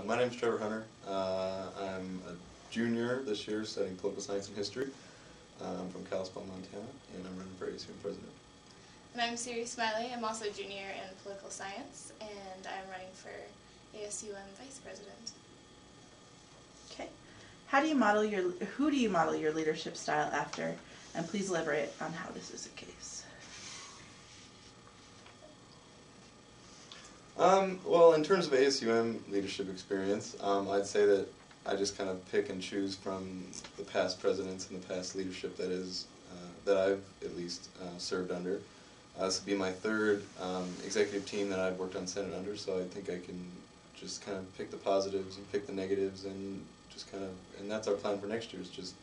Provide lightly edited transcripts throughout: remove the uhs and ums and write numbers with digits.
My name's Trevor Hunter. I'm a junior this year studying political science and history. I'm from Kalispell, Montana, and I'm running for ASUM president. And I'm Siri Smile. I'm also a junior in political science, and I'm running for ASUM vice president. Okay. Who do you model your leadership style after? And please elaborate on how this is the case. Well, in terms of ASUM leadership experience, I'd say that I just kind of pick and choose from the past presidents and the past leadership that I've at least served under. This will be my third executive team that I've worked on Senate under, so I think I can just kind of pick the positives and pick the negatives and just kind of, and that's our plan for next year, is just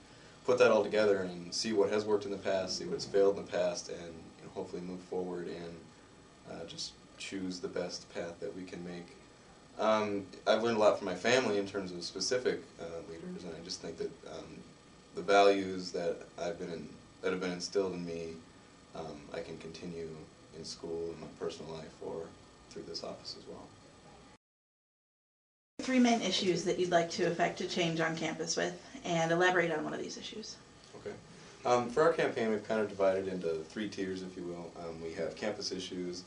put that all together and see what has worked in the past, see what's failed in the past, and hopefully move forward and just choose the best path that we can make. I've learned a lot from my family in terms of specific leaders, and I just think that the values that have been instilled in me, I can continue in school and my personal life or through this office as well. 3 main issues that you'd like to effect a change on campus with, and elaborate on one of these issues. Okay. For our campaign, we've kind of divided into 3 tiers, if you will. We have campus issues,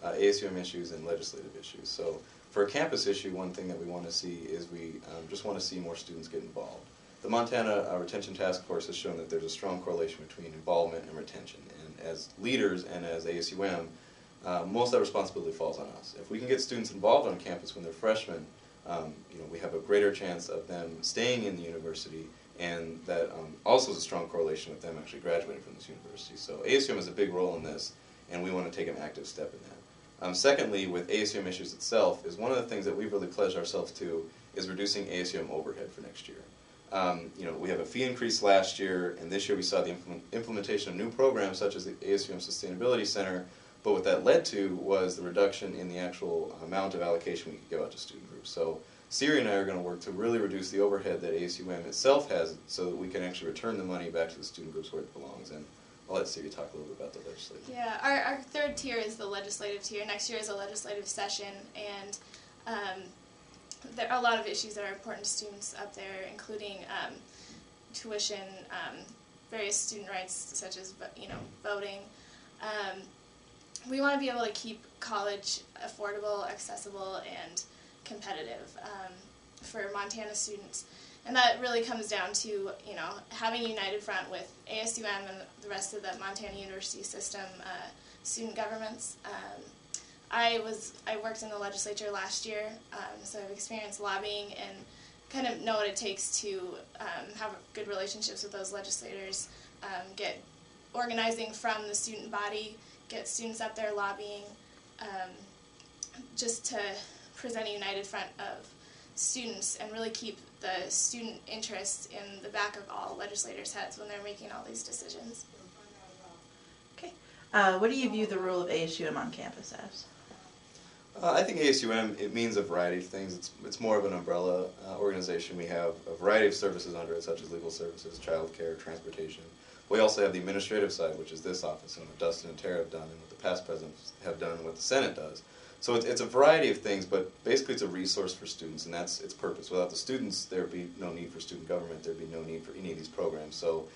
ASUM issues, and legislative issues. So for a campus issue, one thing that we want to see is we just want to see more students get involved. The Montana Retention Task Force has shown that there's a strong correlation between involvement and retention. And as leaders and as ASUM, most of that responsibility falls on us. If we can get students involved on campus when they're freshmen, we have a greater chance of them staying in the university, and that also is a strong correlation with them actually graduating from this university. So ASUM has a big role in this, and we want to take an active step in that. Secondly, with ASUM issues itself, is one of the things that we've really pledged ourselves to is reducing ASUM overhead for next year. We have a fee increase last year, and this year we saw the implementation of new programs such as the ASUM Sustainability Center, but what that led to was the reduction in the actual amount of allocation we could give out to student groups. So Siri and I are going to work to really reduce the overhead that ASUM itself has so that we can actually return the money back to the student groups where it belongs. And I'll let Siri talk a little bit about the legislative. Yeah, our third tier is the legislative tier. Next year is a legislative session, and there are a lot of issues that are important to students up there, including tuition, various student rights such as voting. We want to be able to keep college affordable, accessible, and competitive for Montana students. And that really comes down to, having a united front with ASUM and the rest of the Montana University system student governments. I worked in the legislature last year, so I've experienced lobbying and kind of know what it takes to have good relationships with those legislators, get organizing from the student body, get students up there lobbying, just to present a united front of students and really keep the student interest in the back of all legislators' heads when they're making all these decisions. Okay. What do you view the role of ASUM on campus as? I think ASUM, it means a variety of things. It's more of an umbrella organization. We have a variety of services under it, such as legal services, child care, transportation. We also have the administrative side, which is this office, and what Dustin and Tara have done, and what the past presidents have done, and what the Senate does. So it's a variety of things, but basically it's a resource for students, and that's its purpose. Without the students, there would be no need for student government. There would be no need for any of these programs. So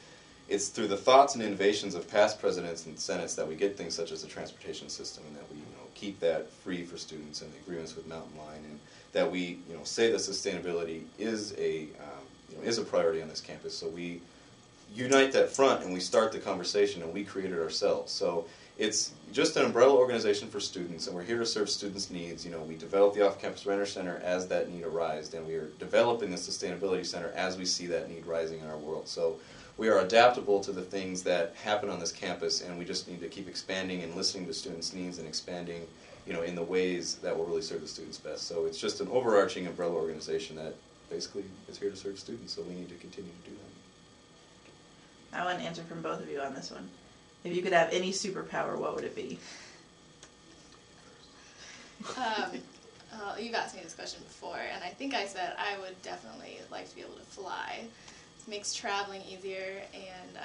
it's through the thoughts and innovations of past presidents and senates that we get things such as the transportation system, and that we keep that free for students, and the agreements with Mountain Line, and that we say that sustainability is a priority on this campus. So we unite that front, and we start the conversation, and we create it ourselves. So it's just an umbrella organization for students, and we're here to serve students' needs. We develop the Off-Campus Renter Center as that need arises, and we are developing the Sustainability Center as we see that need rising in our world. So we are adaptable to the things that happen on this campus, and we just need to keep expanding and listening to students' needs and expanding, in the ways that will really serve the students best. So it's just an overarching umbrella organization that basically is here to serve students, so we need to continue to do that. I want an answer from both of you on this one. If you could have any superpower, what would it be? You've asked me this question before, and I think I said I would definitely like to be able to fly. It makes traveling easier, and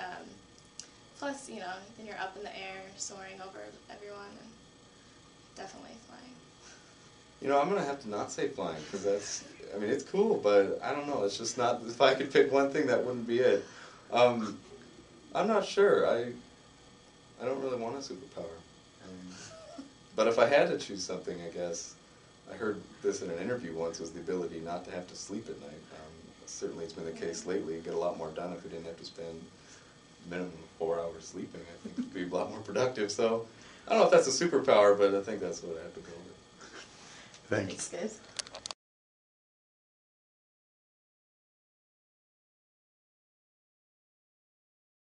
plus, then you're up in the air, soaring over everyone, and definitely flying. I'm going to have to not say flying, because I mean, it's cool, but I don't know. It's just not. If I could pick one thing, that wouldn't be it. I'm not sure. I don't really want a superpower. But if I had to choose something, I guess I heard this in an interview once, was the ability not to have to sleep at night. Certainly, it's been the case lately. You get a lot more done if we didn't have to spend minimum 4 hours sleeping. I think it'd be a lot more productive. So I don't know if that's a superpower, but I think that's what I have to go with. Thanks. Thanks, guys.